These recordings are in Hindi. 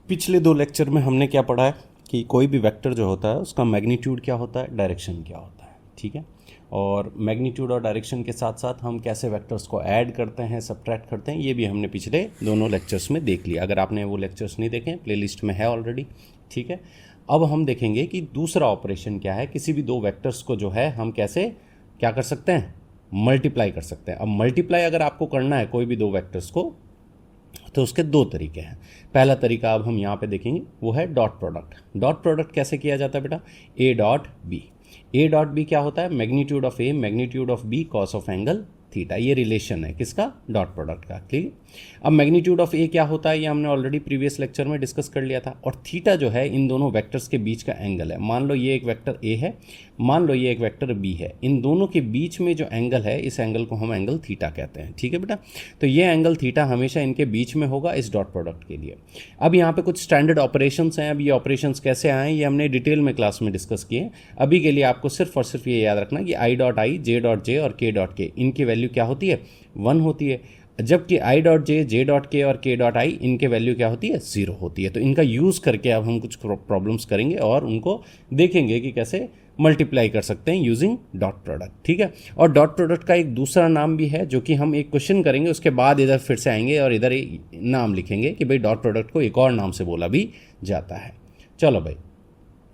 पिछले दो लेक्चर में हमने क्या पढ़ा है कि कोई भी वेक्टर जो होता है उसका मैग्नीट्यूड क्या होता है, डायरेक्शन क्या होता है। ठीक है, और मैग्नीट्यूड और डायरेक्शन के साथ साथ हम कैसे वेक्टर्स को ऐड करते हैं, सब्ट्रैक्ट करते हैं, ये भी हमने पिछले दोनों लेक्चर्स में देख लिया। अगर आपने वो लेक्चर्स नहीं देखे, प्लेलिस्ट में है ऑलरेडी। ठीक है, अब हम देखेंगे कि दूसरा ऑपरेशन क्या है। किसी भी दो वेक्टर्स को जो है हम कैसे क्या कर सकते हैं, मल्टीप्लाई कर सकते हैं। अब मल्टीप्लाई अगर आपको करना है कोई भी दो वेक्टर्स को, तो उसके दो तरीके हैं। पहला तरीका अब हम यहाँ पे देखेंगे, वो है डॉट प्रोडक्ट। डॉट प्रोडक्ट कैसे किया जाता है बेटा, A dot B. A dot B क्या होता है, magnitude of A magnitude of B cos of angle theta. ये रिलेशन है किसका, डॉट प्रोडक्ट का। ठीक, अब मैग्नीट्यूड ऑफ ए क्या होता है, ये हमने ऑलरेडी प्रीवियस लेक्चर में डिस्कस कर लिया था। और थीटा जो है इन दोनों वेक्टर्स के बीच का एंगल है। मान लो ये एक वेक्टर ए है, मान लो ये एक वेक्टर बी है, इन दोनों के बीच में जो एंगल है, इस एंगल को हम एंगल थीटा कहते हैं। ठीक है बेटा, तो ये एंगल थीटा हमेशा इनके बीच में होगा इस डॉट प्रोडक्ट के लिए। अब यहाँ पे कुछ स्टैंडर्ड ऑपरेशंस हैं। अब ये ऑपरेशंस कैसे आए ये हमने डिटेल में क्लास में डिस्कस किए। अभी के लिए आपको सिर्फ और सिर्फ ये याद रखना कि I dot I, J dot J और के डॉट के, इनकी वैल्यू क्या होती है, 1 होती है। जबकि I dot J, J dot के और के डॉट आई, इनके वैल्यू क्या होती है, 0 होती है। तो इनका यूज़ करके अब हम कुछ प्रॉब्लम्स करेंगे और उनको देखेंगे कि कैसे मल्टीप्लाई कर सकते हैं यूजिंग डॉट प्रोडक्ट। ठीक है, और डॉट प्रोडक्ट का एक दूसरा नाम भी है जो कि हम एक क्वेश्चन करेंगे, उसके बाद इधर फिर से आएंगे और इधर नाम लिखेंगे कि भाई डॉट प्रोडक्ट को एक और नाम से बोला भी जाता है। चलो भाई,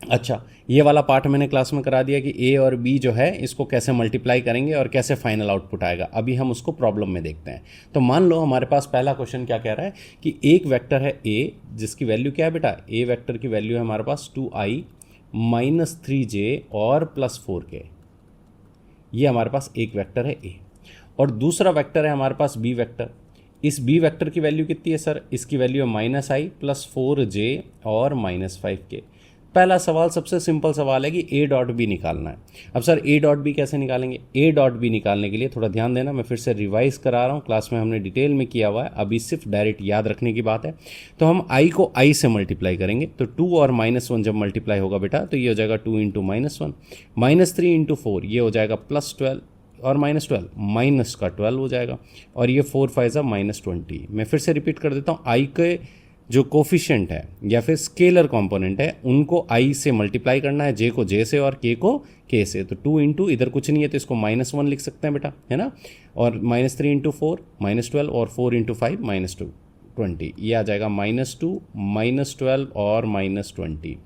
अच्छा, ये वाला पार्ट मैंने क्लास में करा दिया कि ए और बी जो है इसको कैसे मल्टीप्लाई करेंगे और कैसे फाइनल आउटपुट आएगा। अभी हम उसको प्रॉब्लम में देखते हैं। तो मान लो हमारे पास पहला क्वेश्चन क्या कह रहा है कि एक वेक्टर है ए, जिसकी वैल्यू क्या है बेटा, ए वेक्टर की वैल्यू है हमारे पास 2i माइनस 3j और प्लस 4k। ये हमारे पास एक वेक्टर है ए। और दूसरा वेक्टर है हमारे पास बी वेक्टर। इस बी वेक्टर की वैल्यू कितनी है सर, इसकी वैल्यू है माइनस आई प्लस 4j और माइनस 5k। पहला सवाल सबसे सिंपल सवाल है कि ए डॉट बी निकालना है। अब सर ए डॉट बी कैसे निकालेंगे, ए डॉट बी निकालने के लिए थोड़ा ध्यान देना, मैं फिर से रिवाइज करा रहा हूँ, क्लास में हमने डिटेल में किया हुआ है, अभी सिर्फ डायरेक्ट याद रखने की बात है। तो हम आई को आई से मल्टीप्लाई करेंगे, तो 2 और -1 जब मल्टीप्लाई होगा बेटा तो ये हो जाएगा 2 इंटू -1, -3 इंटू 4 ये हो जाएगा +12 और -12 माइनस का 12 हो जाएगा, और ये 4 5 -20। मैं फिर से रिपीट कर देता हूँ, आई के जो कोफिशिएंट है या फिर स्केलर कंपोनेंट है उनको आई से मल्टीप्लाई करना है, जे को जे से और के को के से। तो 2 इंटू इधर कुछ नहीं है तो इसको -1 लिख सकते हैं बेटा, है ना, और -3 इंटू 4 -12 और 4 इंटू 5 -20, ये आ जाएगा -2 -12 और -20।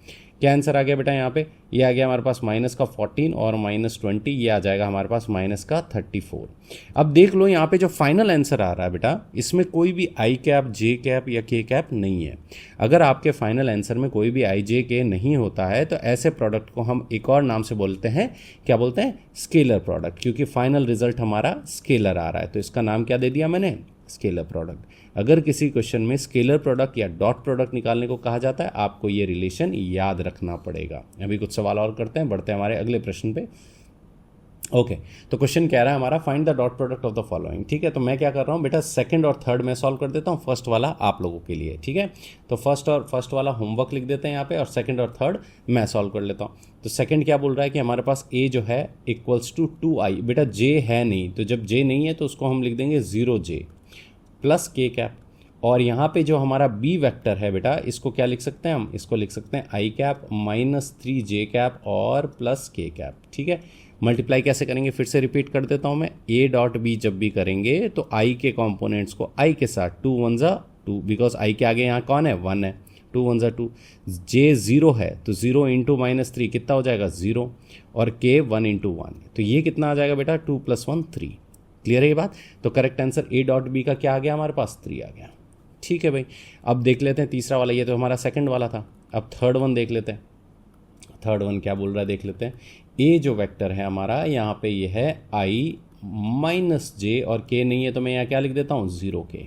क्या आंसर आ गया बेटा यहाँ पे, ये आ गया हमारे पास माइनस का 14 और -20, ये आ जाएगा हमारे पास माइनस का 34। अब देख लो यहाँ पे जो फाइनल आंसर आ रहा है बेटा, इसमें कोई भी आई कैप, जे कैप या के कैप नहीं है। अगर आपके फाइनल आंसर में कोई भी आई जे के नहीं होता है तो ऐसे प्रोडक्ट को हम एक और नाम से बोलते हैं, क्या बोलते हैं, स्केलर प्रोडक्ट, क्योंकि फाइनल रिजल्ट हमारा स्केलर आ रहा है तो इसका नाम क्या दे दिया मैंने, स्केलर प्रोडक्ट। अगर किसी क्वेश्चन में स्केलर प्रोडक्ट या डॉट प्रोडक्ट निकालने को कहा जाता है, आपको ये रिलेशन याद रखना पड़ेगा। अभी कुछ सवाल और करते हैं, बढ़ते हैं हमारे अगले प्रश्न पे। ओके, तो क्वेश्चन कह रहा है हमारा find the dot product of the following. ठीक है, तो मैं क्या कर रहा हूँ बेटा, सेकंड और थर्ड में सॉल्व कर देता हूँ, फर्स्ट वाला आप लोगों के लिए। ठीक है, तो फर्स्ट वाला होमवर्क लिख देते हैं यहाँ पे, और सेकंड और थर्ड मैं सॉल्व कर लेता हूँ। तो सेकंड क्या बोल रहा है कि हमारे पास ए जो है इक्वल्स टू 2i। बेटा जे है नहीं, तो जब जे नहीं है तो उसको हम लिख देंगे 0j प्लस के कैप। और यहाँ पे जो हमारा बी वेक्टर है बेटा, इसको क्या लिख सकते हैं हम, इसको लिख सकते हैं आई कैप -3j कैप और प्लस के कैप। ठीक है, मल्टीप्लाई कैसे करेंगे फिर से रिपीट कर देता हूँ मैं। ए डॉट बी जब भी करेंगे तो आई के कंपोनेंट्स को आई के साथ 2 1 2, बिकॉज आई के आगे यहाँ कौन है, 1 है, 2 1 2। जे 0 है तो 0 इंटू -3 कितना हो जाएगा, 0, और के 1 इंटू 1, तो ये कितना आ जाएगा बेटा, 2 + 1 3। क्लियर है ये बात। तो correct answer A dot B का क्या आ गया हमारे पास, 3 आ गया। ठीक है भाई, अब देख लेते हैं तीसरा वाला, ये तो हमारा सेकंड वाला था। अब थर्ड वन देख लेते हैं, थर्ड वन क्या बोल रहा है देख लेते हैं। ए जो वेक्टर है हमारा यहाँ पे ये है आई -j और के नहीं है तो मैं यहाँ क्या लिख देता हूँ, 0k।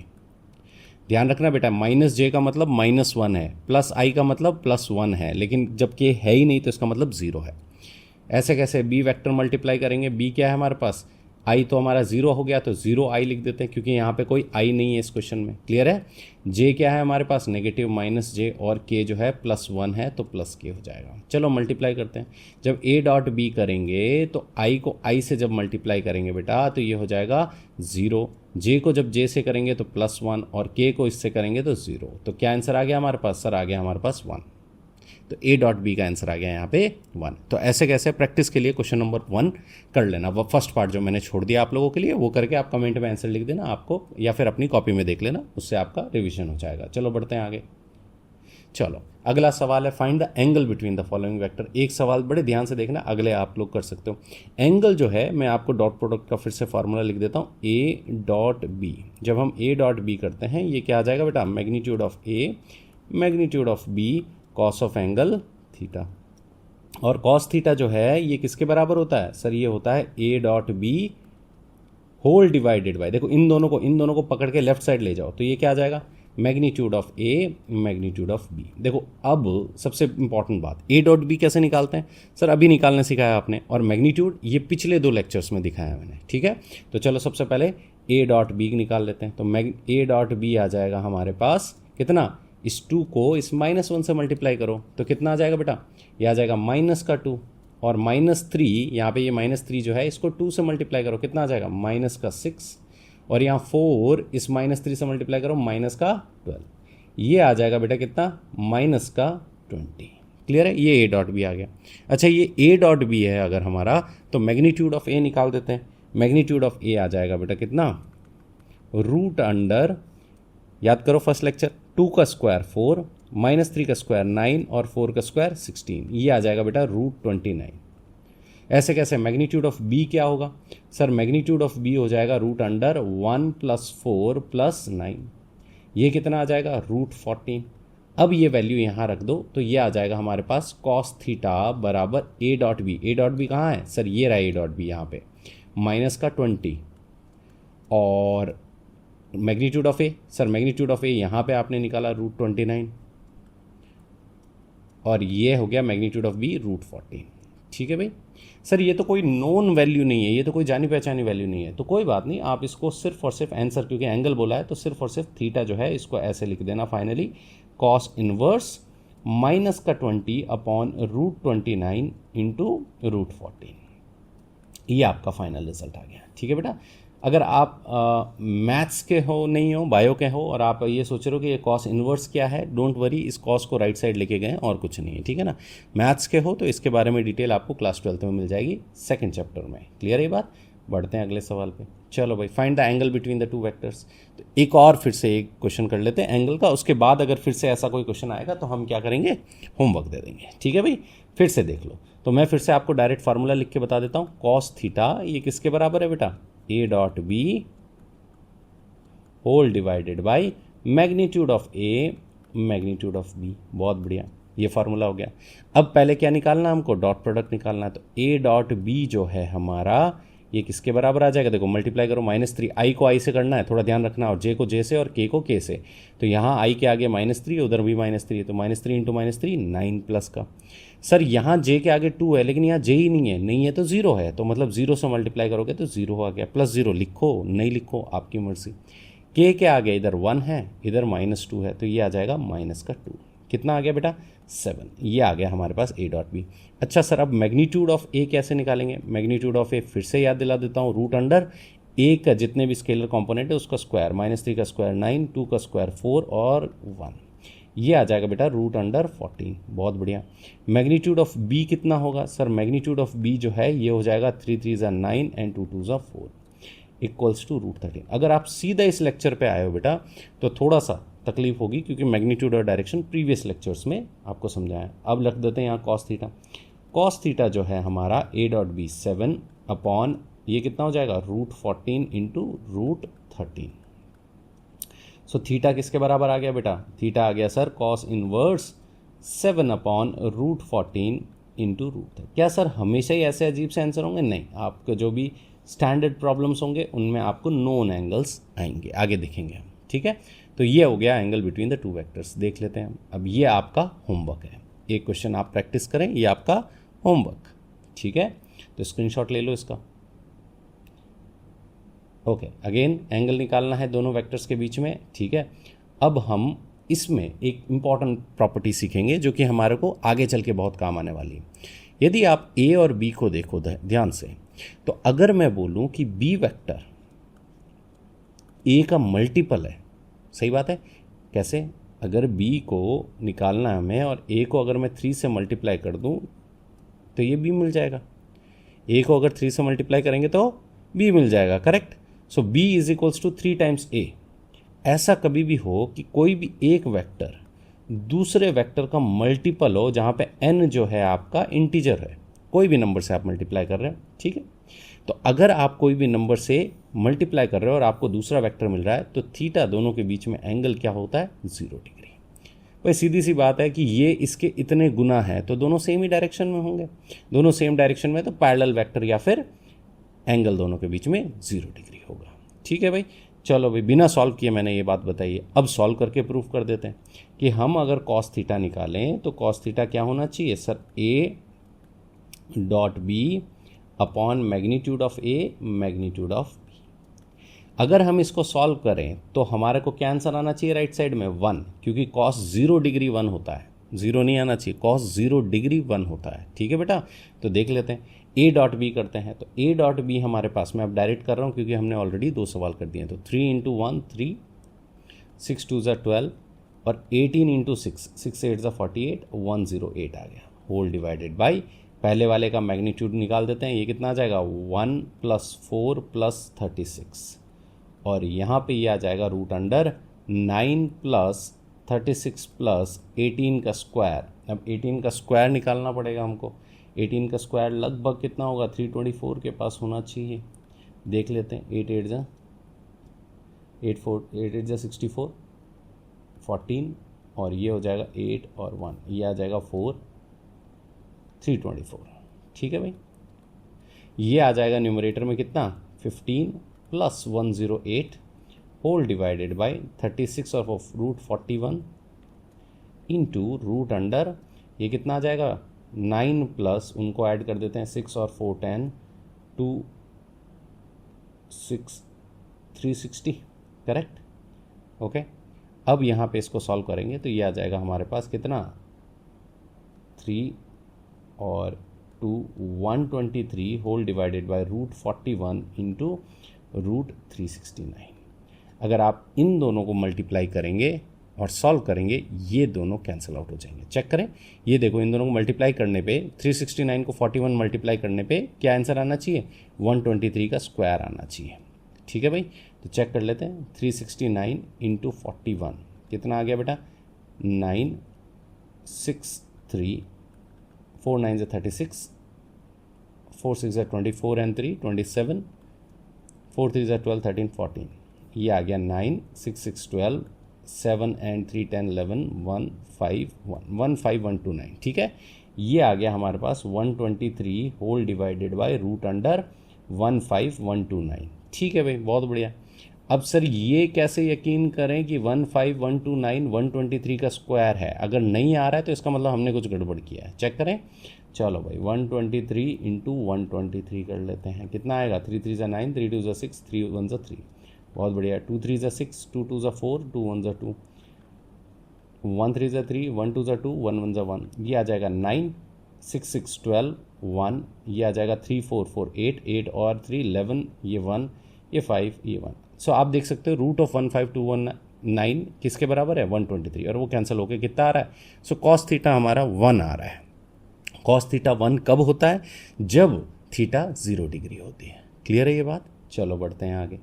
ध्यान रखना बेटा, -j का मतलब -1 है, प्लस आई का मतलब +1 है, लेकिन जब के है ही नहीं तो इसका मतलब 0 है। ऐसे कैसे बी वेक्टर मल्टीप्लाई करेंगे, बी क्या है हमारे पास, आई तो हमारा 0 हो गया, तो 0 आई लिख देते हैं क्योंकि यहाँ पे कोई आई नहीं है इस क्वेश्चन में। क्लियर है? जे क्या है हमारे पास, नेगेटिव माइनस जे, और के जो है +1 है तो प्लस के हो जाएगा। चलो मल्टीप्लाई करते हैं। जब ए डॉट बी करेंगे तो आई को आई से जब मल्टीप्लाई करेंगे बेटा तो ये हो जाएगा 0, जे को जब जे से करेंगे तो +1, और के को इससे करेंगे तो 0। तो क्या आंसर आ गया हमारे पास? सर आ गया हमारे पास 1। तो ए डॉट बी का आंसर आ गया यहाँ पे 1। तो ऐसे कैसे प्रैक्टिस के लिए क्वेश्चन नंबर 1 कर लेना। वो फर्स्ट पार्ट जो मैंने छोड़ दिया आप लोगों के लिए वो करके आप कमेंट में आंसर लिख देना आपको, या फिर अपनी कॉपी में देख लेना, उससे आपका रिवीजन हो जाएगा। चलो बढ़ते हैं आगे। चलो अगला सवाल है find the angle between the following vector. एक सवाल बड़े ध्यान से देखना, अगले आप लोग कर सकते हो। एंगल जो है मैं आपको डॉट प्रोडक्ट का फिर से फार्मूला लिख देता हूँ, ए डॉट बी। जब हम ए डॉट बी करते हैं ये क्या आ जाएगा बेटा, magnitude of A magnitude of B cos of angle theta. और कॉस थीटा जो है ये किसके बराबर होता है? सर ये होता है A dot B whole divided by, देखो इन दोनों को पकड़ के लेफ्ट साइड ले जाओ तो ये क्या आ जाएगा, magnitude of A magnitude of B. देखो अब सबसे इंपॉर्टेंट बात, ए डॉट बी कैसे निकालते हैं? सर अभी निकालना सिखाया आपने, और मैग्नीट्यूड ये पिछले 2 लेक्चर्स में दिखाया मैंने। ठीक है, तो चलो सबसे पहले ए डॉट बी निकाल लेते हैं। तो ए डॉट बी आ जाएगा हमारे पास कितना, इस 2 को इस -1 से मल्टीप्लाई करो तो कितना आ जाएगा बेटा, ये आ जाएगा -2, और -3 यहाँ पे ये -3 जो है इसको 2 से मल्टीप्लाई करो, कितना आ जाएगा -6, और यहाँ 4 इस -3 से मल्टीप्लाई करो -12, ये आ जाएगा बेटा कितना, -20। क्लियर है? ये ए डॉट बी आ गया। अच्छा ये ए डॉट बी है अगर हमारा, तो मैग्नीट्यूड ऑफ ए निकाल देते हैं। मैग्नीट्यूड ऑफ ए आ जाएगा बेटा कितना, √, याद करो फर्स्ट लेक्चर, 2 का स्क्वायर 4, -3 का स्क्वायर 9, और 4 का स्क्वायर 16, ये आ जाएगा बेटा √29। ऐसे कैसे? मैग्नीट्यूड ऑफ बी क्या होगा? सर मैग्नीट्यूड ऑफ बी हो जाएगा √1 + 4 + 9, ये कितना आ जाएगा, √14। अब ये वैल्यू यहाँ रख दो तो ये आ जाएगा हमारे पास cos थीटा बराबर A dot B. A dot B कहाँ है? सर ये रहा ए डॉट बी यहाँ पे, -20, और magnitude of A, sir magnitude of A यहाँ पे आपने निकाला √29, और ये हो गया मैग्नीट्यूड ऑफ बी √14। ठीक है भाई। सर ये तो कोई नोन वैल्यू नहीं है, ये तो कोई जानी पहचानी वैल्यू नहीं है, तो कोई बात नहीं, आप इसको सिर्फ और सिर्फ आंसर, क्योंकि एंगल बोला है तो सिर्फ और सिर्फ थीटा जो है इसको ऐसे लिख देना finally, cos inverse -20 upon √29 into √14। ये आपका फाइनल रिजल्ट आ गया। ठीक है बेटा। अगर आप मैथ्स के हो, नहीं हो, बायो के हो, और आप ये सोच रहे हो कि ये कॉस इनवर्स क्या है, डोंट वरी, इस कॉस को राइट साइड लेके गए और कुछ नहीं है। ठीक है ना। मैथ्स के हो तो इसके बारे में डिटेल आपको क्लास 12th में मिल जाएगी 2nd चैप्टर में। क्लियर है ये बात? बढ़ते हैं अगले सवाल पे। चलो भाई, find the angle between the 2 vectors. तो एक और फिर से एक क्वेश्चन कर लेते हैं एंगल का, उसके बाद अगर फिर से ऐसा कोई क्वेश्चन आएगा तो हम क्या करेंगे, होमवर्क दे देंगे। ठीक है भाई, फिर से देख लो। तो मैं फिर से आपको डायरेक्ट फार्मूला लिख के बता देता हूँ। कॉस थीटा ये किसके बराबर है बेटा, A dot B whole divided by magnitude of A magnitude of B. बहुत बढ़िया, ये फार्मूला हो गया। अब पहले क्या निकालना, हमको डॉट प्रोडक्ट निकालना है। तो ए डॉट बी जो है हमारा ये किसके बराबर आ जाएगा, देखो मल्टीप्लाई करो, -3, आई को आई से करना है, थोड़ा ध्यान रखना, और जे को जे से और के को के से। तो यहाँ आई के आगे -3, उधर भी -3, तो -3 इंटू -3 9 प्लस का। सर यहाँ जे के आगे 2 है, लेकिन यहाँ जे ही नहीं है तो 0 है, तो मतलब 0 से मल्टीप्लाई करोगे तो 0 आ गया, +0 लिखो नहीं लिखो आपकी मर्जी। के आगे इधर 1 है, इधर -2 है, तो ये आ जाएगा -2। कितना आ गया बेटा, 7। ये आ गया हमारे पास ए डॉट बी। अच्छा सर, अब मैग्नीट्यूड ऑफ ए कैसे निकालेंगे? मैग्नीट्यूड ऑफ ए फिर से याद दिला देता हूँ, √, ए का जितने भी स्केलर कंपोनेंट है उसका स्क्वायर, -3 का स्क्वायर 9, 2 का स्क्वायर 4 और 1, ये आ जाएगा बेटा √14। बहुत बढ़िया। मैग्नीट्यूड ऑफ बी कितना होगा? सर मैग्नीट्यूड ऑफ बी जो है ये हो जाएगा 3 3 9 एंड 2 2 4 इक्वल्स टू √13। अगर आप सीधा इस लेक्चर पे आए हो बेटा तो थोड़ा सा तकलीफ होगी, क्योंकि मैग्नीट्यूड और डायरेक्शन प्रीवियस लेक्चर्स में आपको समझाया। अब रख देते हैं यहाँ कॉस थीटा। कॉस थीटा जो है हमारा ए डॉट बी 7 अपॉन ये कितना हो जाएगा, √14 इंटू √13। सो थीटा किसके बराबर आ गया बेटा, थीटा आ गया sir cos inverse 7 upon √14 into √13। क्या सर हमेशा ही ऐसे अजीब से आंसर होंगे? नहीं, आपके जो भी स्टैंडर्ड प्रॉब्लम्स होंगे उनमें आपको नोन एंगल्स आएंगे, आगे देखेंगे हम। ठीक है, तो ये हो गया एंगल बिटवीन द 2 वेक्टर्स। देख लेते हैं हम। अब ये आपका होमवर्क है, एक क्वेश्चन आप प्रैक्टिस करें, ये आपका होमवर्क। ठीक है, तो स्क्रीनशॉट ले लो इसका। ओके, अगेन एंगल निकालना है दोनों वेक्टर्स के बीच में, ठीक है। अब हम इसमें एक इम्पॉर्टेंट प्रॉपर्टी सीखेंगे जो कि हमारे को आगे चल के बहुत काम आने वाली है। यदि आप ए और बी को देखो ध्यान से, तो अगर मैं बोलूं कि बी वेक्टर ए का मल्टीपल है, सही बात है, कैसे? अगर बी को निकालना है हमें और ए को अगर मैं 3 से मल्टीप्लाई कर दूं तो ये बी मिल जाएगा। ए को अगर 3 से मल्टीप्लाई करेंगे तो बी मिल जाएगा, correct. So B is equals to 3 times A. ऐसा कभी भी हो कि कोई भी एक वेक्टर दूसरे वेक्टर का मल्टीपल हो, जहाँ पे n जो है आपका इंटीजर है, कोई भी नंबर से आप मल्टीप्लाई कर रहे हो, ठीक है। तो अगर आप कोई भी नंबर से मल्टीप्लाई कर रहे हो और आपको दूसरा वेक्टर मिल रहा है तो थीटा दोनों के बीच में एंगल क्या होता है? 0 डिग्री। भाई सीधी सी बात है कि ये इसके इतने गुना है तो दोनों सेम ही डायरेक्शन में होंगे, दोनों सेम डायरेक्शन में, तो पैरेलल वेक्टर या फिर एंगल दोनों के बीच में 0 डिग्री होगा, ठीक है भाई। चलो भाई, बिना सॉल्व किए मैंने ये बात बताई है, अब सॉल्व करके प्रूफ कर देते हैं कि हम अगर कॉस थीटा निकालें तो कॉस थीटा क्या होना चाहिए sir? A dot B upon magnitude of A magnitude of B. अगर हम इसको सॉल्व करें तो हमारे को क्या आंसर आना चाहिए राइट साइड में? 1, क्योंकि कॉस 0 डिग्री 1 होता है, 0 नहीं आना चाहिए, कॉस 0 डिग्री 1 होता है, ठीक है बेटा। तो देख लेते हैं, ए डॉट बी करते हैं। तो ए डॉट बी हमारे पास, मैं अब डायरेक्ट कर रहा हूँ क्योंकि हमने ऑलरेडी 2 सवाल कर दिए हैं। तो 3 इंटू 1 3, 6 2 ज़ा 12 और 18 इंटू 6 6 8 ज़ा 48, 108 आ गया, होल डिवाइडेड बाई पहले वाले का मैग्नीट्यूड निकाल देते हैं। ये कितना आ जाएगा? 1 + 4 + 36, और यहाँ पे ये आ जाएगा रूट अंडर 9 + 36 + 18 का स्क्वायर। अब 18 का स्क्वायर निकालना पड़ेगा हमको। 18 का स्क्वायर लगभग कितना होगा? 324 के पास होना चाहिए, देख लेते हैं। 8 8 ज़ा 64, 14, और ये हो जाएगा 8 और 1, ये आ जाएगा 4, 324, ठीक है भाई। ये आ जाएगा न्यूमरेटर में कितना? 15 + 108 होल डिवाइडेड बाई 36 और रूट 41 इंटू रूट अंडर, ये कितना आ जाएगा? 9 प्लस, उनको ऐड कर देते हैं, 6 और 4 10, 2 6 360, करेक्ट। ओके, अब यहाँ पे इसको सॉल्व करेंगे तो ये आ जाएगा हमारे पास कितना? 3 और 2 123 whole divided by root 41 into root 369। अगर आप इन दोनों को मल्टीप्लाई करेंगे और सॉल्व करेंगे, ये दोनों कैंसिल आउट हो जाएंगे। चेक करें, ये देखो, इन दोनों को मल्टीप्लाई करने पे 369 को 41 मल्टीप्लाई करने पे क्या आंसर आना चाहिए? 123 का स्क्वायर आना चाहिए, ठीक है भाई। तो चेक कर लेते हैं, 369 इंटू 41 कितना आ गया बेटा? 9 6 3, 4 9 ज़ा 36, 4 6 ज़ा 24 एंड 3 27, 4 3 ज़ा 12 13 14, ये आ गया 9 6 6 12, 7 एंड 3 10 11 1 5 1 1 5 1 2 9, ठीक है। ये आ गया हमारे पास 123 whole divided by root under 15129, ठीक है भाई, बहुत बढ़िया। अब सर ये कैसे यकीन करें कि 15129 123 का स्क्वायर है? अगर नहीं आ रहा है तो इसका मतलब हमने कुछ गड़बड़ किया है। चेक करें, चलो भाई 123 इंटू 123 कर लेते हैं, कितना आएगा? 3 3 ज़ा 9, 3 2 ज़ा 6, 3 1 ज़ा 3, बहुत बढ़िया। 2 3 ज़ा 6, 2 2 ज़ा 4, 2 1 ज़ा 2, 1 3 ज़ा 3, 1 2 ज़ा 2, 1 1 ज़ा 1, ये आ जाएगा 9 6 6 12 1, ये आ जाएगा 3 4 4 8 8 और 3 11, ये 1, ये 5, ये 1। सो आप देख सकते हो रूट ऑफ 15219 किसके बराबर है? 123, और वो कैंसिल होकर कितना आ रहा है? सो कॉस थीटा हमारा 1 आ रहा है। कॉस थीटा 1 कब होता है? जब थीटा 0 डिग्री होती है। क्लियर है ये बात? चलो बढ़ते हैं आगे।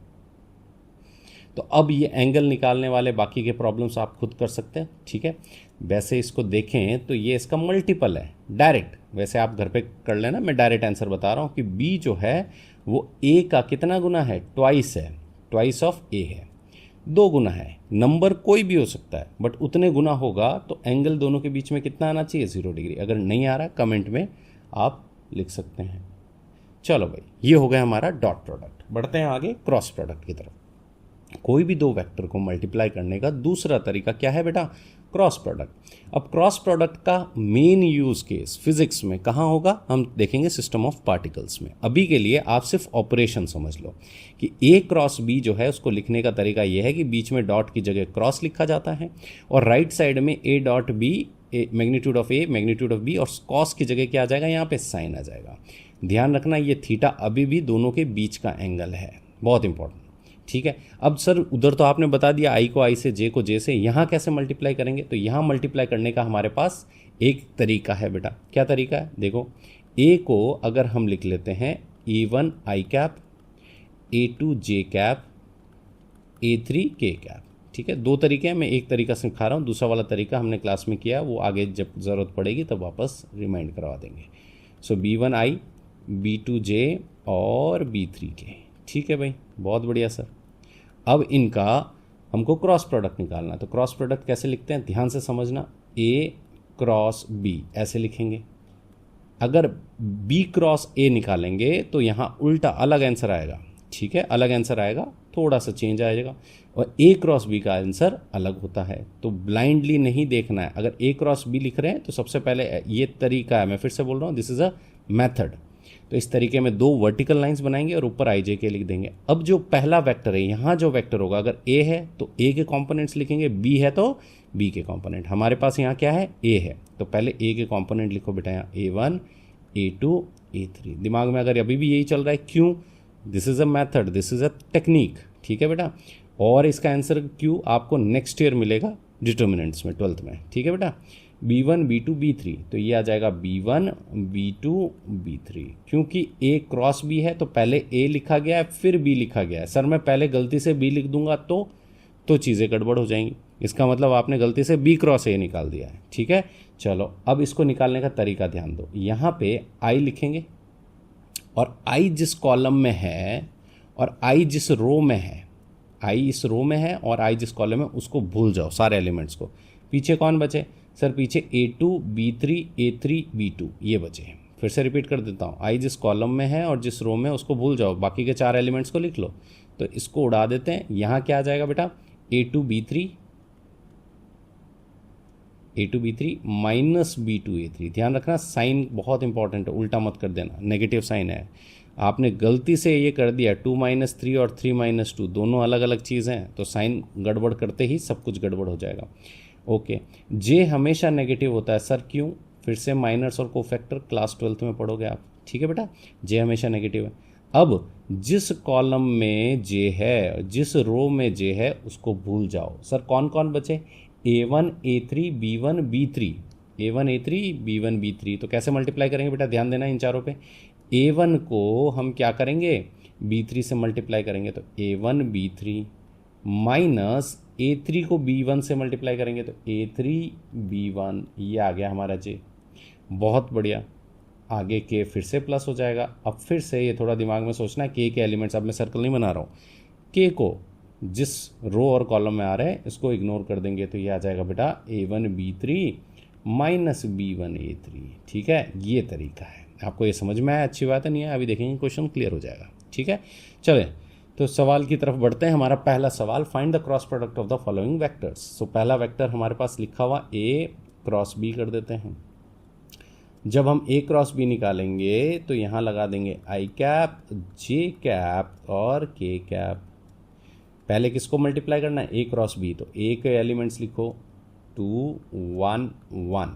तो अब ये एंगल निकालने वाले बाकी के प्रॉब्लम्स आप खुद कर सकते हैं, ठीक है। वैसे इसको देखें तो ये इसका मल्टीपल है डायरेक्ट, वैसे आप घर पे कर लेना, मैं डायरेक्ट आंसर बता रहा हूँ कि बी जो है वो ए का कितना गुना है? ट्वाइस है, ट्वाइस ऑफ ए है, 2 गुना है। नंबर कोई भी हो सकता है बट उतने गुना होगा तो एंगल दोनों के बीच में कितना आना चाहिए? 0 डिग्री। अगर नहीं आ रहा कमेंट में आप लिख सकते हैं। चलो भाई, ये हो गया हमारा डॉट प्रोडक्ट। बढ़ते हैं आगे क्रॉस प्रोडक्ट की तरफ। कोई भी 2 वेक्टर को मल्टीप्लाई करने का दूसरा तरीका क्या है बेटा? Cross product. अब क्रॉस प्रोडक्ट का मेन यूज केस फिजिक्स में कहाँ होगा, हम देखेंगे सिस्टम ऑफ पार्टिकल्स में। अभी के लिए आप सिर्फ ऑपरेशन समझ लो कि ए क्रॉस बी जो है उसको लिखने का तरीका यह है कि बीच में डॉट की जगह क्रॉस लिखा जाता है और राइट साइड में A dot B, magnitude of A magnitude of B, और कॉस की जगह क्या आ जाएगा, यहाँ पे साइन आ जाएगा। ध्यान रखना ये थीटा अभी भी दोनों के बीच का एंगल है, बहुत इंपॉर्टेंट। ठीक है, अब सर उधर तो आपने बता दिया आई को आई से, जे को जे से, यहाँ कैसे मल्टीप्लाई करेंगे? तो यहाँ मल्टीप्लाई करने का हमारे पास एक तरीका है बेटा। क्या तरीका है? देखो, ए को अगर हम लिख लेते हैं A1 आई कैप, A2 जे कैप, A3 के कैप। ठीक है, दो तरीके हैं, मैं एक तरीका सिखा रहा हूँ, दूसरा वाला तरीका हमने क्लास में किया, वो आगे जब ज़रूरत पड़ेगी तब वापस रिमाइंड करवा देंगे। सो B1 आई, B2 जे और B3 के। ठीक है भाई, बहुत बढ़िया सर। अब इनका हमको क्रॉस प्रोडक्ट निकालना है, तो क्रॉस प्रोडक्ट कैसे लिखते हैं ध्यान से समझना। ए क्रॉस बी ऐसे लिखेंगे। अगर बी क्रॉस ए निकालेंगे तो यहाँ उल्टा अलग आंसर आएगा। ठीक है, अलग आंसर आएगा, थोड़ा सा चेंज आ जाएगा, और ए क्रॉस बी का आंसर अलग होता है। तो ब्लाइंडली नहीं देखना है। अगर ए क्रॉस बी लिख रहे हैं तो सबसे पहले ये तरीका है, मैं फिर से बोल रहा हूँ, दिस इज अ मेथड। तो इस तरीके में दो वर्टिकल लाइंस बनाएंगे और ऊपर आई जे के लिख देंगे। अब जो पहला वेक्टर है, यहाँ जो वेक्टर होगा, अगर ए है तो ए के कंपोनेंट्स लिखेंगे, बी है तो बी के कंपोनेंट। हमारे पास यहाँ क्या है, ए है, तो पहले ए के कंपोनेंट लिखो बेटा, यहाँ A1 A2 A3। दिमाग में अगर अभी भी यही चल रहा है, क्यों? This is a method, this is a technique. ठीक है बेटा, और इसका आंसर क्यों आपको नेक्स्ट ईयर मिलेगा डिटर्मिनेंट्स में, 12th में। ठीक है बेटा, B1 B2 B3, तो ये आ जाएगा B1 B2 B3। क्योंकि A क्रॉस B है तो पहले A लिखा गया है फिर B लिखा गया है। सर मैं पहले गलती से B लिख दूंगा तो चीज़ें गड़बड़ हो जाएंगी। इसका मतलब आपने गलती से B क्रॉस A निकाल दिया है। ठीक है, चलो अब इसको निकालने का तरीका ध्यान दो। यहाँ पे I लिखेंगे और I जिस कॉलम में है और I जिस रो में है, I इस रो में है और I जिस कॉलम में, उसको भूल जाओ सारे एलिमेंट्स को। पीछे कौन बचे सर? पीछे A2 B3 A3 B2 ये बचे। फिर से रिपीट कर देता हूँ, आई जिस कॉलम में है और जिस रो में, उसको भूल जाओ, बाकी के चार एलिमेंट्स को लिख लो। तो इसको उड़ा देते हैं। यहाँ क्या आ जाएगा बेटा, A2 B3 minus B2 A3। ध्यान रखना, साइन बहुत इंपॉर्टेंट है, उल्टा मत कर देना, नेगेटिव साइन है। आपने गलती से ये कर दिया 2 - 3 और 3 - 2 दोनों अलग अलग चीज़ें हैं, तो साइन गड़बड़ करते ही सब कुछ गड़बड़ हो जाएगा। ओके, जे हमेशा नेगेटिव होता है सर, क्यों? फिर से माइनर्स और कोफैक्टर क्लास 12th में पढ़ोगे आप। ठीक है बेटा, जे हमेशा नेगेटिव है। अब जिस कॉलम में जे है, जिस रो में जे है, उसको भूल जाओ। सर कौन कौन बचे? A1 A3 B1 B3, A1 A3 B1 B3। तो कैसे मल्टीप्लाई करेंगे बेटा, ध्यान देना इन चारों पे। A1 को हम क्या करेंगे, B3 से मल्टीप्लाई करेंगे, तो A1 B3 माइनस A3 को B1 से मल्टीप्लाई करेंगे तो A3 B1, ये आ गया हमारा जे। बहुत बढ़िया, आगे के फिर से प्लस हो जाएगा। अब फिर से ये थोड़ा दिमाग में सोचना है, के एलिमेंट्स, अब मैं सर्कल नहीं बना रहा हूँ, के को जिस रो और कॉलम में आ रहे हैं इसको इग्नोर कर देंगे, तो ये आ जाएगा बेटा A1 B3 minus B1 A3। ठीक है, ये तरीका है। आपको ये समझ में आया? अच्छी बात है, नहीं है? अभी देखेंगे क्वेश्चन क्लियर हो जाएगा। ठीक है, चले तो सवाल की तरफ बढ़ते हैं। हमारा पहला सवाल, find the cross product of the following vectors. So पहला वेक्टर हमारे पास लिखा हुआ A क्रॉस B कर देते हैं। जब हम A क्रॉस B निकालेंगे तो यहाँ लगा देंगे I कैप, J कैप और K कैप। पहले किसको मल्टीप्लाई करना है? A क्रॉस B, तो A के एलिमेंट्स लिखो 2 1 1।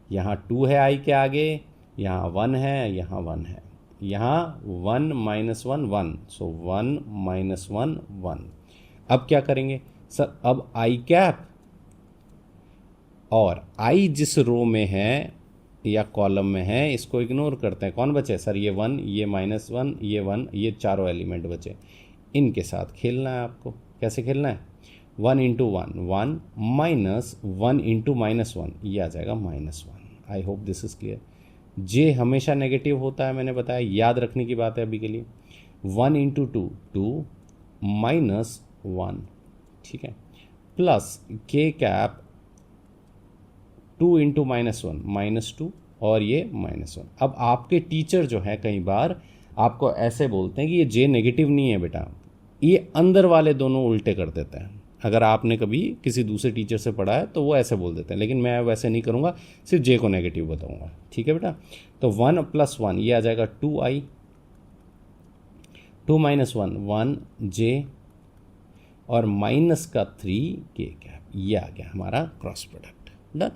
यहाँ 2 है I के आगे, यहाँ 1 है, यहाँ 1 है, यहाँ 1 - 1 1, सो 1 - 1 1। अब क्या करेंगे सर? अब आई कैप और आई जिस रो में है या कॉलम में है, इसको इग्नोर करते हैं। कौन बचे सर? ये 1, ये -1, ये 1, ये चारों एलिमेंट बचे। इनके साथ खेलना है आपको। कैसे खेलना है? 1 × 1 1 माइनस 1 × -1, ये आ जाएगा -1। I hope this is clear. J हमेशा नेगेटिव होता है, मैंने बताया, याद रखने की बात है अभी के लिए। 1 × 2 2 -1, ठीक है, प्लस के कैप 2 × -1 -2 और ये -1। अब आपके टीचर जो है कई बार आपको ऐसे बोलते हैं कि ये जे नेगेटिव नहीं है बेटा, ये अंदर वाले दोनों उल्टे कर देते हैं। अगर आपने कभी किसी दूसरे टीचर से पढ़ा है तो वो ऐसे बोल देते हैं, लेकिन मैं वैसे नहीं करूँगा, सिर्फ जे को नेगेटिव बताऊँगा। ठीक है बेटा, तो 1 + 1 ये आ जाएगा 2i, 2 - 1 1j, और माइनस का 3k कैप, ये आ गया हमारा क्रॉस प्रोडक्ट। डन।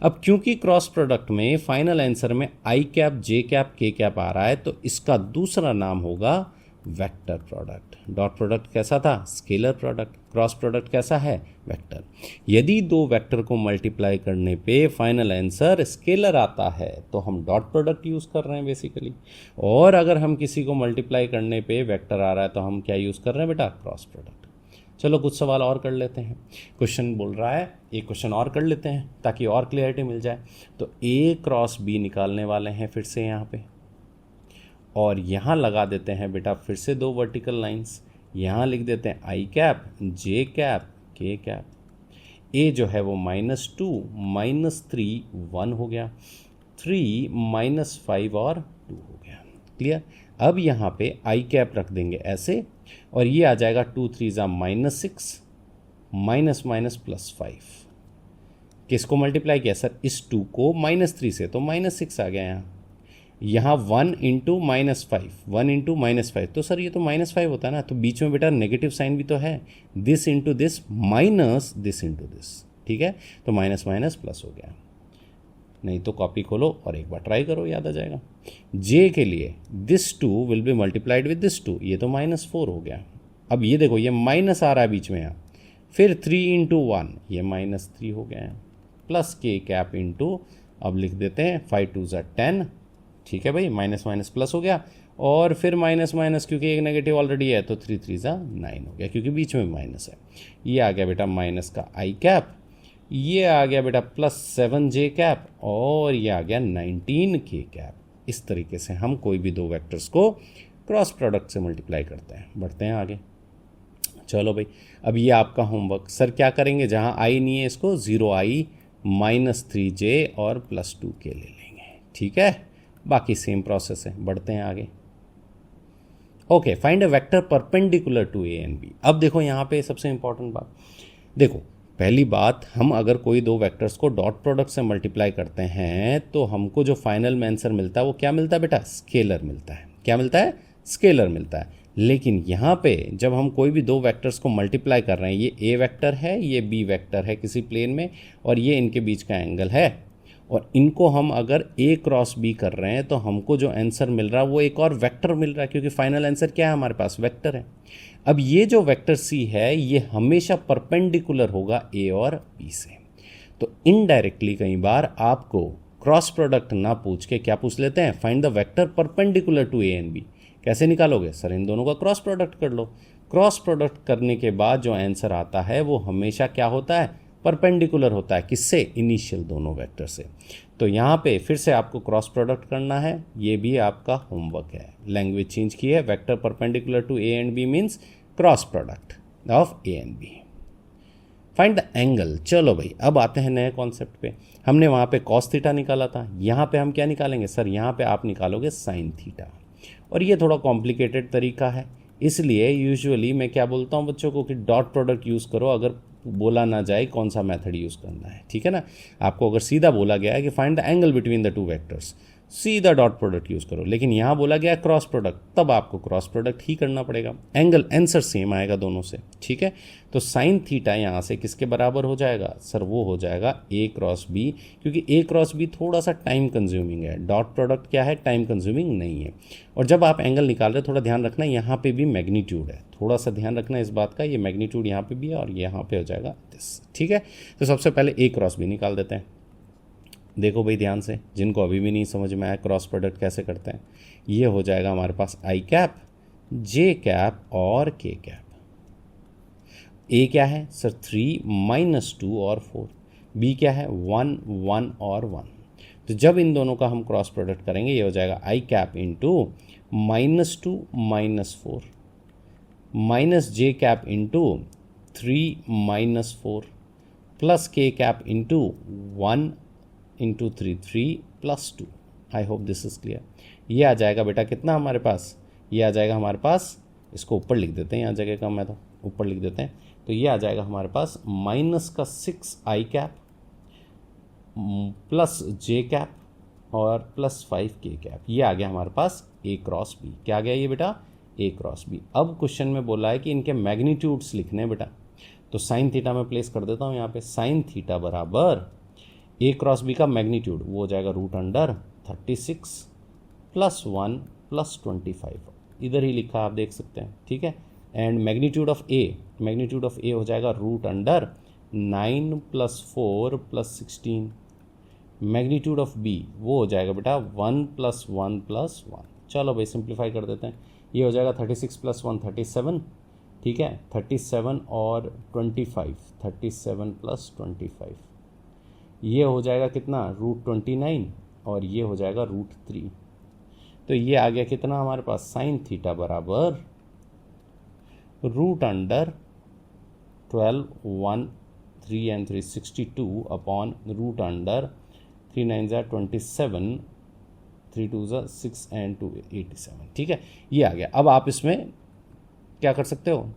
अब क्योंकि क्रॉस प्रोडक्ट में फाइनल आंसर में आई कैप, जे कैप, के कैप आ रहा है, तो इसका दूसरा नाम होगा वेक्टर प्रोडक्ट। डॉट प्रोडक्ट कैसा था? Scalar product. क्रॉस प्रोडक्ट कैसा है? वेक्टर। यदि दो वेक्टर को मल्टीप्लाई करने पे फाइनल आंसर स्केलर आता है तो हम डॉट प्रोडक्ट यूज़ कर रहे हैं बेसिकली, और अगर हम किसी को मल्टीप्लाई करने पे वेक्टर आ रहा है तो हम क्या यूज़ कर रहे हैं बेटा? Cross product. चलो कुछ सवाल और कर लेते हैं। क्वेश्चन बोल रहा है, एक क्वेश्चन और कर लेते हैं ताकि और क्लियरिटी मिल जाए। तो ए क्रॉस बी निकालने वाले हैं फिर से यहाँ पे, और यहाँ लगा देते हैं बेटा फिर से दो वर्टिकल लाइंस। यहाँ लिख देते हैं आई कैप, जे कैप, के कैप। ए जो है वो -2 -3 1 हो गया, 3 -5 और 2 हो गया। क्लियर। अब यहाँ पे आई कैप रख देंगे ऐसे, और ये आ जाएगा 2 3 -6 -+5। किसको मल्टीप्लाई किया सर? इस 2 को -3 से, तो -6 आ गया यहाँ 1 × -5, 1 × -5, तो सर ये तो -5 होता है ना, तो बीच में बेटा नेगेटिव साइन भी तो है, this into this minus this into this. ठीक है, तो माइनस माइनस प्लस हो गया। नहीं तो कॉपी खोलो और एक बार ट्राई करो, याद आ जाएगा। जे के लिए this 2 will be multiplied with this 2, ये तो -4 हो गया। अब ये देखो ये माइनस आ रहा है बीच में यहाँ, फिर 3 × 1 ये -3 हो गया है, प्लस के कैप इंटू, अब लिख देते हैं 5 2 10। ठीक है भाई, माइनस माइनस प्लस हो गया, और फिर माइनस माइनस क्योंकि एक नेगेटिव ऑलरेडी है तो 3 3 9 हो गया, क्योंकि बीच में माइनस है। ये आ गया बेटा माइनस का आई कैप, ये आ गया बेटा +7j कैप, और ये आ गया 19k कैप। इस तरीके से हम कोई भी दो वेक्टर्स को क्रॉस प्रोडक्ट से मल्टीप्लाई करते हैं। बढ़ते हैं आगे। चलो भाई, अब ये आपका होमवर्क। सर क्या करेंगे, जहाँ आई नहीं है इसको 0i -3j और +2k ले लेंगे। ठीक है, बाकी सेम प्रोसेस है। बढ़ते हैं आगे। Okay, find a vector perpendicular to A and B. अब देखो यहाँ पे सबसे इंपॉर्टेंट बात देखो, पहली बात, हम अगर कोई दो वेक्टर्स को डॉट प्रोडक्ट से मल्टीप्लाई करते हैं तो हमको जो फाइनल में आंसर मिलता है वो क्या मिलता है बेटा? स्केलर मिलता है। क्या मिलता है? स्केलर मिलता है। लेकिन यहाँ पे जब हम कोई भी दो वेक्टर्स को मल्टीप्लाई कर रहे हैं, ये ए वेक्टर है, ये बी वेक्टर है किसी प्लेन में, और ये इनके बीच का एंगल है, और इनको हम अगर ए क्रॉस बी कर रहे हैं तो हमको जो आंसर मिल रहा है वो एक और वेक्टर मिल रहा है, क्योंकि फाइनल आंसर क्या है हमारे पास? वेक्टर है। अब ये जो वेक्टर सी है ये हमेशा परपेंडिकुलर होगा ए और बी से। तो इनडायरेक्टली कई बार आपको क्रॉस प्रोडक्ट ना पूछ के क्या पूछ लेते हैं? Find the vector perpendicular to A and B. कैसे निकालोगे सर? इन दोनों का क्रॉस प्रोडक्ट कर लो। क्रॉस प्रोडक्ट करने के बाद जो आंसर आता है वो हमेशा क्या होता है? परपेंडिकुलर होता है। किससे? इनिशियल दोनों वेक्टर से। तो यहाँ पे फिर से आपको क्रॉस प्रोडक्ट करना है, ये भी आपका होमवर्क है। लैंग्वेज चेंज की है, vector perpendicular to A and B means cross product of A and B. Find the angle. चलो भाई, अब आते हैं नए कॉन्सेप्ट पे। हमने वहाँ पे कॉस थीटा निकाला था, यहाँ पे हम क्या निकालेंगे सर? यहाँ पे आप निकालोगे साइन थीटा, और ये थोड़ा कॉम्प्लिकेटेड तरीका है, इसलिए यूजुअली मैं क्या बोलता हूँ बच्चों को कि डॉट प्रोडक्ट यूज़ करो, अगर बोला ना जाए कौन सा मेथड यूज़ करना है। ठीक है ना, आपको अगर सीधा बोला गया है कि find the angle between the two vectors, सीधा डॉट प्रोडक्ट यूज़ करो, लेकिन यहाँ बोला गया क्रॉस प्रोडक्ट, तब आपको क्रॉस प्रोडक्ट ही करना पड़ेगा। एंगल आंसर सेम आएगा दोनों से। ठीक है, तो साइन थीटा यहाँ से किसके बराबर हो जाएगा सर? वो हो जाएगा ए क्रॉस बी, क्योंकि ए क्रॉस बी थोड़ा सा टाइम कंज्यूमिंग है, डॉट प्रोडक्ट क्या है? टाइम कंज्यूमिंग नहीं है। और जब आप एंगल निकाल रहे हो थोड़ा ध्यान रखना, यहाँ पे भी मैग्नीट्यूड है, थोड़ा सा ध्यान रखना इस बात का, ये मैग्नीट्यूड यहाँ पे भी है और यहाँ पे हो जाएगा दिस। ठीक है, तो सबसे पहले ए क्रॉस बी निकाल देते हैं। देखो भाई ध्यान से, जिनको अभी भी नहीं समझ में आया क्रॉस प्रोडक्ट कैसे करते हैं, ये हो जाएगा हमारे पास आई कैप, जे कैप और के कैप। ए क्या है सर? 3 -2 और 4। बी क्या है? 1 1 और 1। तो जब इन दोनों का हम क्रॉस प्रोडक्ट करेंगे, ये हो जाएगा आई कैप इंटू -2 -4 माइनस जे कैप इंटू 3 -4 प्लस के cap into 1 × 3 3 + 2। I hope this is clear. ये आ जाएगा बेटा कितना हमारे पास? ये आ जाएगा हमारे पास, इसको ऊपर लिख देते हैं, यहाँ जगह कम है तो ऊपर लिख देते हैं, तो ये आ जाएगा हमारे पास -6i प्लस j और +5k। ये आ गया हमारे पास a क्रॉस b। क्या आ गया ये बेटा? a cross b। अब क्वेश्चन में बोला है कि इनके मैग्नीट्यूड्स लिखने हैं बेटा, तो साइन थीटा में प्लेस कर देता हूँ यहाँ पे। साइन थीटा बराबर a क्रॉस b का मैग्नीट्यूड वो हो जाएगा √36 + 1 + 25। इधर ही लिखा आप देख सकते हैं, ठीक है। एंड मैग्नीट्यूड ऑफ a हो जाएगा √9 + 4 + 16। मैग्नीट्यूड ऑफ b वो हो जाएगा बेटा 1 + 1 + 1। चलो भाई सिंप्लीफाई कर देते हैं। ये हो जाएगा 36 + 1 37, ठीक है। 37 और 25, 37 + 25, ये हो जाएगा कितना? √29 और ये हो जाएगा √3। तो ये आ गया कितना हमारे पास? साइन थीटा बराबर √12 1 3 and 3 62 अपॉन √3 9 27 3 2 6 and 2 87, ठीक है। ये आ गया। अब आप इसमें क्या कर सकते हो?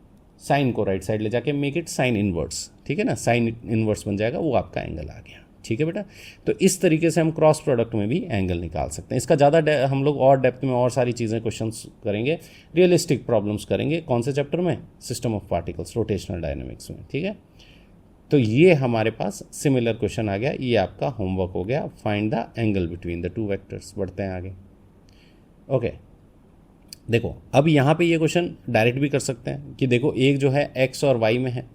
साइन को राइट साइड ले जाके मेक इट साइन इनवर्स, ठीक है ना। साइन इनवर्स बन जाएगा, वो आपका एंगल आ गया, ठीक है बेटा। तो इस तरीके से हम क्रॉस प्रोडक्ट में भी एंगल निकाल सकते हैं। इसका ज़्यादा हम लोग और डेप्थ में और सारी चीज़ें क्वेश्चंस करेंगे, रियलिस्टिक प्रॉब्लम्स करेंगे। कौन से चैप्टर में? System of particles, rotational dynamics में, ठीक है। तो ये हमारे पास सिमिलर क्वेश्चन आ गया। ये आपका होमवर्क हो गया, find the angle between the two vectors. बढ़ते हैं आगे। ओके, देखो अब यहाँ पे ये क्वेश्चन डायरेक्ट भी कर सकते हैं कि देखो एक जो है x और y में है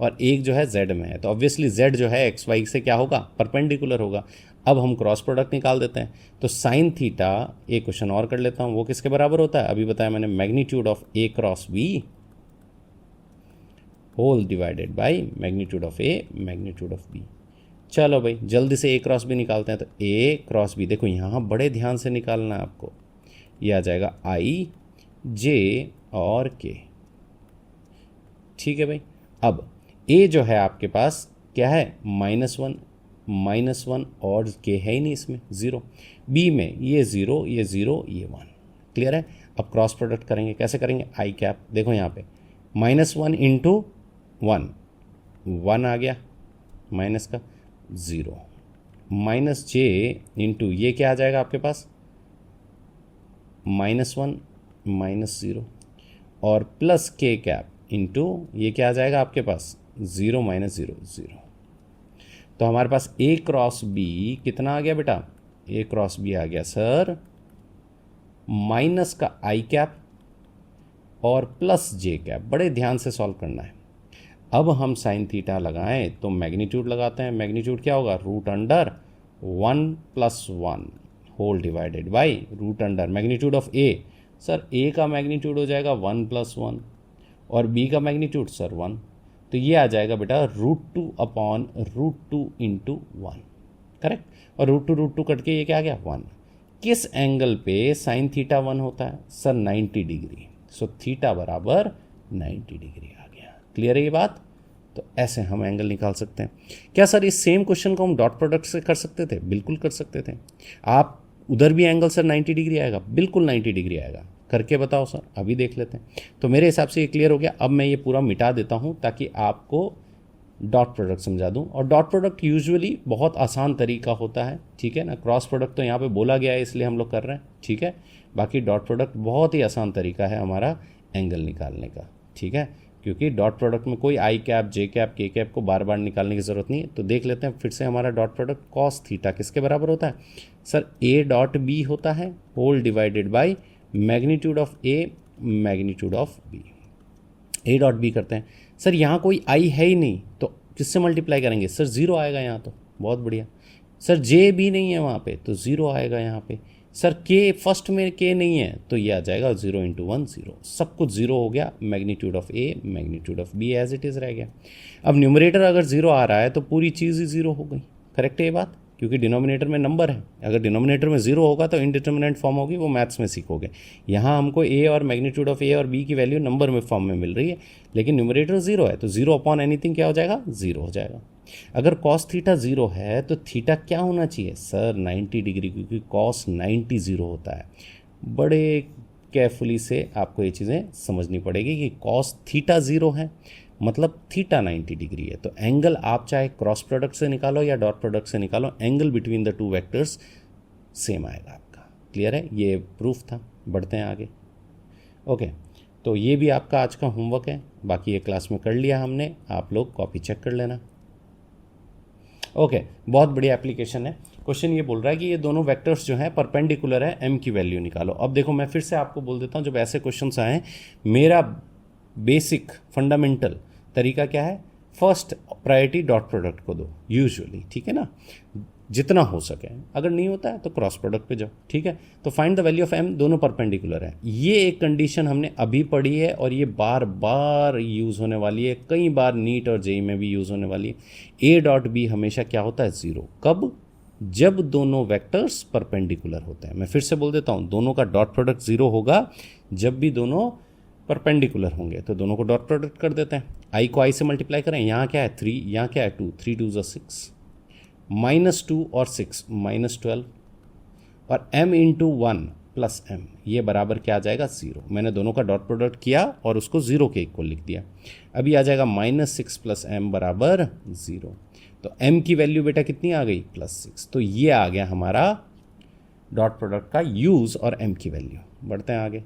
और एक जो है z में है, तो ऑब्वियसली z जो है एक्स वाई से क्या होगा? परपेंडिकुलर होगा। अब हम क्रॉस प्रोडक्ट निकाल देते हैं। तो साइन थीटा, एक क्वेश्चन और कर लेता हूँ, वो किसके बराबर होता है? अभी बताया मैंने, magnitude of a cross b whole divided by magnitude of a magnitude of b। चलो भाई जल्दी से a क्रॉस b निकालते हैं। तो a क्रॉस b, देखो यहाँ बड़े ध्यान से निकालना है आपको। ये आ जाएगा i j और k, ठीक है भाई। अब a जो है आपके पास क्या है? -1 और k है ही नहीं इसमें, 0। b में ये 0 ये 0 ये 1, क्लियर है। अब क्रॉस प्रोडक्ट करेंगे, कैसे करेंगे? i कैप, देखो यहाँ पे -1 इंटू 1 आ गया माइनस का 0, -j इंटू ये क्या आ जाएगा आपके पास? -1 -0 और प्लस k कैप इंटू ये क्या आ जाएगा आपके पास? 0 -0 0। तो हमारे पास a क्रॉस b कितना आ गया बेटा? a क्रॉस b आ गया सर माइनस का i कैप और प्लस j कैप। बड़े ध्यान से सॉल्व करना है। अब हम साइन थीटा लगाएं तो मैग्नीट्यूड लगाते हैं। मैग्नीट्यूड क्या होगा? √1 + 1 whole divided by √, magnitude of a, sir a का मैग्नीट्यूड हो जाएगा 1 + 1 और b का मैग्नीट्यूड सर 1। तो ये आ जाएगा बेटा √2 अपॉन √2 इंटू 1, करेक्ट। और √2 कट के ये क्या आ गया? 1। किस एंगल पे साइन थीटा 1 होता है? Sir 90 degree. सो थीटा बराबर 90 डिग्री आ गया। क्लियर है ये बात? तो ऐसे हम एंगल निकाल सकते हैं। क्या सर इस सेम क्वेश्चन को हम डॉट प्रोडक्ट से कर सकते थे? बिल्कुल कर सकते थे। आप उधर भी एंगल सर 90 डिग्री आएगा? बिल्कुल 90 डिग्री आएगा। करके बताओ सर, अभी देख लेते हैं। तो मेरे हिसाब से ये क्लियर हो गया। अब मैं ये पूरा मिटा देता हूँ ताकि आपको डॉट प्रोडक्ट समझा दूँ। और डॉट प्रोडक्ट यूजुअली बहुत आसान तरीका होता है, ठीक है ना। क्रॉस प्रोडक्ट तो यहाँ पे बोला गया है इसलिए हम लोग कर रहे हैं, ठीक है। बाकी डॉट प्रोडक्ट बहुत ही आसान तरीका है हमारा एंगल निकालने का, ठीक है। क्योंकि डॉट प्रोडक्ट में कोई i cap, j cap, k cap को बार बार निकालने की ज़रूरत नहीं है। तो देख लेते हैं फिर से हमारा डॉट प्रोडक्ट। कॉस थीटा किसके बराबर होता है? सर a डॉट b होता है whole divided by magnitude of a magnitude of b। a dot b करते हैं। सर यहाँ कोई i है ही नहीं तो किससे मल्टीप्लाई करेंगे? सर 0 आएगा यहाँ, तो बहुत बढ़िया। सर j भी नहीं है वहाँ पे तो 0 आएगा यहाँ पे। सर k फर्स्ट में k नहीं है तो ये आ जाएगा 0 × 1 0। सब कुछ 0 हो गया। Magnitude of a magnitude of b as it is रह गया। अब न्यूमरेटर अगर 0 आ रहा है तो पूरी चीज़ ही 0 हो गई। करेक्ट है ये बात? क्योंकि डिनोमिनेटर में नंबर है। अगर डिनोमिनेटर में 0 होगा तो इनडिटर्मिनेंट फॉर्म होगी, वो मैथ्स में सीखोगे। यहाँ हमको a और मैग्नीट्यूड ऑफ a और b की वैल्यू नंबर में फॉर्म में मिल रही है, लेकिन न्यूमरेटर 0 है तो 0 अपॉन एनीथिंग क्या हो जाएगा? 0 हो जाएगा। अगर कॉस थीटा 0 है तो थीटा क्या होना चाहिए? सर 90 डिग्री, क्योंकि कॉस 90 0 होता है। बड़े केयरफुली से आपको ये चीज़ें समझनी पड़ेगी कि कॉस थीटा 0 है, मतलब थीटा 90 डिग्री है। तो एंगल आप चाहे क्रॉस प्रोडक्ट से निकालो या डॉट प्रोडक्ट से निकालो, angle between the two vectors same आएगा आपका। क्लियर है, ये प्रूफ था। बढ़ते हैं आगे। ओके, तो ये भी आपका आज का होमवर्क है, बाकी ये क्लास में कर लिया हमने, आप लोग कॉपी चेक कर लेना। ओके, बहुत बढ़िया एप्लीकेशन है। क्वेश्चन ये बोल रहा है कि ये दोनों वेक्टर्स जो हैं परपेंडिकुलर है, m की वैल्यू निकालो। अब देखो मैं फिर से आपको बोल देता हूँ, जब ऐसे क्वेश्चंस आए मेरा बेसिक फंडामेंटल तरीका क्या है, फर्स्ट प्रायोरिटी डॉट प्रोडक्ट को दो यूजुअली, ठीक है ना, जितना हो सके। अगर नहीं होता है तो क्रॉस प्रोडक्ट पे जाओ, ठीक है। तो find the value of m, दोनों परपेंडिकुलर है। ये एक कंडीशन हमने अभी पढ़ी है और ये बार बार यूज़ होने वाली है, कई बार नीट और जेई में भी यूज़ होने वाली है। a डॉट b हमेशा क्या होता है, ज़ीरो। कब? जब दोनों वेक्टर्स परपेंडिकुलर होते हैं। मैं फिर से बोल देता हूँ, दोनों का डॉट प्रोडक्ट ज़ीरो होगा जब भी दोनों परपेंडिकुलर होंगे। तो दोनों को डॉट प्रोडक्ट कर देते हैं। i को i से मल्टीप्लाई करें, यहाँ क्या है 3, यहाँ क्या है 2, 3 2 6, -2 और 6 -12, और m इंटू 1 प्लस m, ये बराबर क्या आ जाएगा, 0। मैंने दोनों का डॉट प्रोडक्ट किया और उसको 0 के इक्वल लिख दिया। अभी आ जाएगा -6 प्लस m बराबर 0। तो m की वैल्यू बेटा कितनी आ गई, +6। तो ये आ गया हमारा डॉट प्रोडक्ट का यूज़ और m की वैल्यू। बढ़ते हैं आगे।